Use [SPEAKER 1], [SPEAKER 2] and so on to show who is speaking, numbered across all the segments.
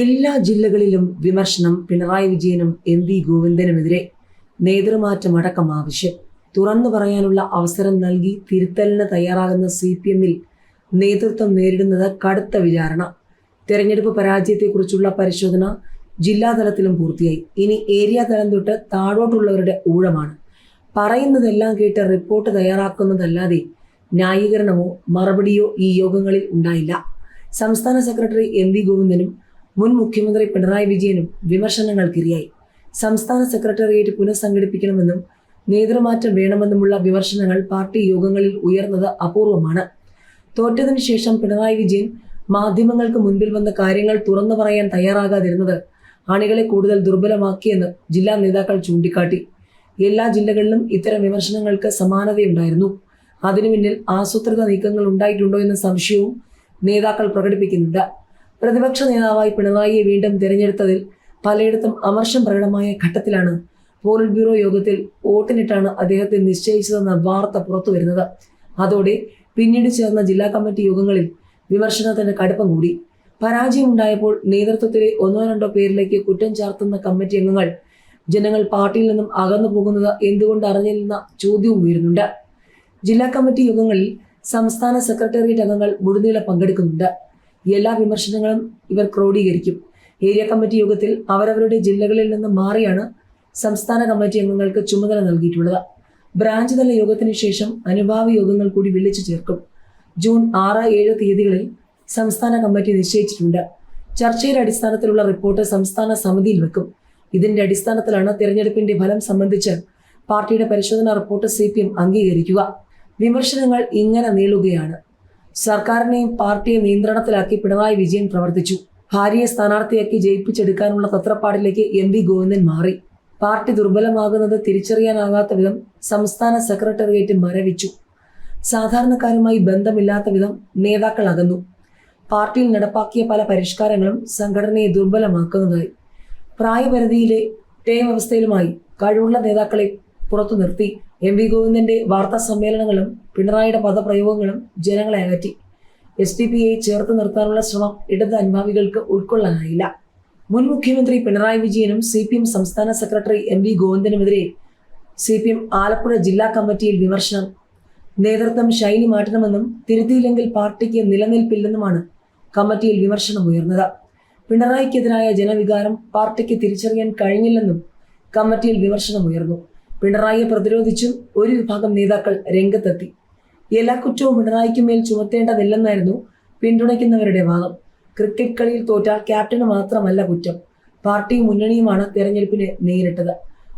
[SPEAKER 1] എല്ലാ ജില്ലകളിലും വിമർശനം പിണറായി വിജയനും എം.വി. ഗോവിന്ദനുമെതിരെ നേതൃമാറ്റമടക്കം ആവശ്യം. തുറന്നു പറയാനുള്ള അവസരം നൽകി തിരുത്തലിന് തയ്യാറാകുന്ന CPM-ൽ നേതൃത്വം നേരിടുന്നത് കടുത്ത വിചാരണ. തെരഞ്ഞെടുപ്പ് പരാജയത്തെക്കുറിച്ചുള്ള പരിശോധന ജില്ലാതലത്തിലും പൂർത്തിയായി. ഇനി ഏരിയ തലം തൊട്ട് താഴോട്ടുള്ളവരുടെ ഊഴമാണ്. പറയുന്നതെല്ലാം കേട്ട് റിപ്പോർട്ട് തയ്യാറാക്കുന്നതല്ലാതെ ന്യായീകരണമോ മറുപടിയോ ഈ യോഗങ്ങളിൽ ഉണ്ടായില്ല. സംസ്ഥാന സെക്രട്ടറി എം.വി. ഗോവിന്ദനും മുൻ മുഖ്യമന്ത്രി പിണറായി വിജയനും വിമർശനങ്ങൾക്കിരയായി. സംസ്ഥാന സെക്രട്ടേറിയറ്റ് പുനഃസംഘടിപ്പിക്കണമെന്നും നേതൃമാറ്റം വേണമെന്നുമുള്ള വിമർശനങ്ങൾ പാർട്ടി യോഗങ്ങളിൽ ഉയർന്നത് അപൂർവമാണ്. തോറ്റതിനു ശേഷം പിണറായി വിജയൻ മാധ്യമങ്ങൾക്ക് മുൻപിൽ വന്ന കാര്യങ്ങൾ തുറന്നു പറയാൻ തയ്യാറാകാതിരുന്നത് അണികളെ കൂടുതൽ ദുർബലമാക്കിയെന്ന് ജില്ലാ നേതാക്കൾ ചൂണ്ടിക്കാട്ടി. എല്ലാ ജില്ലകളിലും ഇത്തരം വിമർശനങ്ങൾക്ക് സമാനതയുണ്ടായിരുന്നു. അതിനു പിന്നിൽ ആസൂത്രിത നീക്കങ്ങൾ ഉണ്ടായിട്ടുണ്ടോ എന്ന സംശയവും നേതാക്കൾ പ്രകടിപ്പിക്കുന്നുണ്ട്. പ്രതിപക്ഷ നേതാവായി പിണറായിയെ വീണ്ടും തിരഞ്ഞെടുത്തതിൽ പലയിടത്തും അമർഷം പ്രകടമായ ഘട്ടത്തിലാണ് പോളിറ്റ് ബ്യൂറോ യോഗത്തിൽ വോട്ടിനിട്ടാണ് അദ്ദേഹത്തെ നിശ്ചയിച്ചതെന്ന വാർത്ത പുറത്തുവരുന്നത്. അതോടെ പിന്നീട് ചേർന്ന ജില്ലാ കമ്മിറ്റി യോഗങ്ങളിൽ വിമർശനത്തിന് കടുപ്പം കൂടി. പരാജയമുണ്ടായപ്പോൾ നേതൃത്വത്തിലെ ഒന്നോ രണ്ടോ പേരിലേക്ക് കുറ്റം ചാർത്തുന്ന കമ്മിറ്റി അംഗങ്ങൾ ജനങ്ങൾ പാർട്ടിയിൽ നിന്നും അകന്നു പോകുന്നത് എന്തുകൊണ്ട് അറിഞ്ഞില്ലെന്ന ചോദ്യവും ഉയരുന്നുണ്ട്. ജില്ലാ കമ്മിറ്റി യോഗങ്ങളിൽ സംസ്ഥാന സെക്രട്ടേറിയറ്റ് അംഗങ്ങൾ മുഴുനീളെ പങ്കെടുക്കുന്നുണ്ട്. എല്ലാ വിമർശനങ്ങളും ഇവർ ക്രോഡീകരിക്കും. ഏരിയ കമ്മിറ്റി യോഗത്തിൽ അവരവരുടെ ജില്ലകളിൽ നിന്ന് മാറിയാണ് സംസ്ഥാന കമ്മിറ്റി അംഗങ്ങൾക്ക് ചുമതല നൽകിയിട്ടുള്ളത്. ബ്രാഞ്ച് തല യോഗത്തിന് ശേഷം അനുഭാവി യോഗങ്ങൾ കൂടി വിളിച്ചു ചേർക്കും. ജൂൺ 6-7 തീയതികളിൽ സംസ്ഥാന കമ്മിറ്റി നിശ്ചയിച്ചിട്ടുണ്ട്. ചർച്ചയുടെ അടിസ്ഥാനത്തിലുള്ള റിപ്പോർട്ട് സംസ്ഥാന സമിതിയിൽ വെക്കും. ഇതിന്റെ അടിസ്ഥാനത്തിലാണ് തിരഞ്ഞെടുപ്പിന്റെ ഫലം സംബന്ധിച്ച് പാർട്ടിയുടെ പരിശോധനാ റിപ്പോർട്ട് CPM അംഗീകരിക്കുക. വിമർശനങ്ങൾ ഇങ്ങനെ നീളുകയാണ്. സർക്കാരിനെയും പാർട്ടിയെ നിയന്ത്രണത്തിലാക്കി പിണറായി വിജയൻ പ്രവർത്തിച്ചു. ഭാര്യയെ സ്ഥാനാർത്ഥിയാക്കി ജയിപ്പിച്ചെടുക്കാനുള്ള തത്രപ്പാടിലേക്ക് എം.വി. ഗോവിന്ദൻ മാറി. പാർട്ടി ദുർബലമാകുന്നത് തിരിച്ചറിയാനാകാത്ത വിധം സംസ്ഥാന സെക്രട്ടേറിയറ്റ് മരവിച്ചു. സാധാരണക്കാരുമായി ബന്ധമില്ലാത്ത വിധം നേതാക്കൾ അകന്നു. പാർട്ടിയിൽ നടപ്പാക്കിയ പല പരിഷ്കാരങ്ങളും സംഘടനയെ ദുർബലമാക്കുന്നതായി. പ്രായപരിധിയിലെ ടേം അവസ്ഥയിലുമായി കഴിവുള്ള നേതാക്കളെ പുറത്തു നിർത്തി എം.വി. ഗോവിന്ദന്റെ വാർത്താ സമ്മേളനങ്ങളും പിണറായിയുടെ പദപ്രയോഗങ്ങളും ജനങ്ങളെ അകറ്റി. SDP-യെ ചേർത്ത് നിർത്താനുള്ള ശ്രമം ഇടത് അനുഭാവികൾക്ക് ഉൾക്കൊള്ളാനായില്ല. മുൻ മുഖ്യമന്ത്രി പിണറായി വിജയനും CPM സംസ്ഥാന സെക്രട്ടറി എം.വി. ഗോവിന്ദനുമെതിരെ CPM ആലപ്പുഴ ജില്ലാ കമ്മിറ്റിയിൽ വിമർശനം. നേതൃത്വം ശൈലി മാറ്റണമെന്നും തിരുത്തിയില്ലെങ്കിൽ പാർട്ടിക്ക് നിലനിൽപ്പില്ലെന്നുമാണ് കമ്മിറ്റിയിൽ വിമർശനമുയർന്നത്. പിണറായിക്കെതിരായ ജനവികാരം പാർട്ടിക്ക് തിരിച്ചറിയാൻ കഴിഞ്ഞില്ലെന്നും കമ്മിറ്റിയിൽ വിമർശനമുയർന്നു. പിണറായിയെ പ്രതിരോധിച്ചും ഒരു വിഭാഗം നേതാക്കൾ രംഗത്തെത്തി. എല്ലാ കുറ്റവും പിണറായിക്ക് മേൽ ചുമത്തേണ്ടതില്ലെന്നായിരുന്നു പിന്തുണയ്ക്കുന്നവരുടെ വാദം. ക്രിക്കറ്റ് കളിയിൽ തോറ്റാൽ ക്യാപ്റ്റന് മാത്രമല്ല കുറ്റം, പാർട്ടിയും മുന്നണിയുമാണ് തെരഞ്ഞെടുപ്പിനെ നേരിട്ടത്.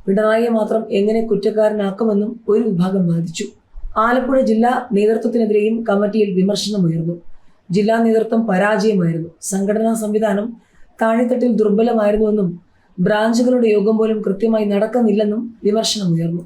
[SPEAKER 1] പിണറായിയെ മാത്രം എങ്ങനെ കുറ്റക്കാരനാക്കുമെന്നും ഒരു വിഭാഗം വാദിച്ചു. ആലപ്പുഴ ജില്ലാ നേതൃത്വത്തിനെതിരെയും കമ്മിറ്റിയിൽ വിമർശനമുയർന്നു. ജില്ലാ നേതൃത്വം പരാജയമായിരുന്നു. സംഘടനാ സംവിധാനം താഴെത്തട്ടിൽ ദുർബലമായിരുന്നുവെന്നും ബ്രാഞ്ചുകളുടെ യോഗം പോലും കൃത്യമായി നടക്കുന്നില്ലെന്നും വിമർശനമുയർന്നു.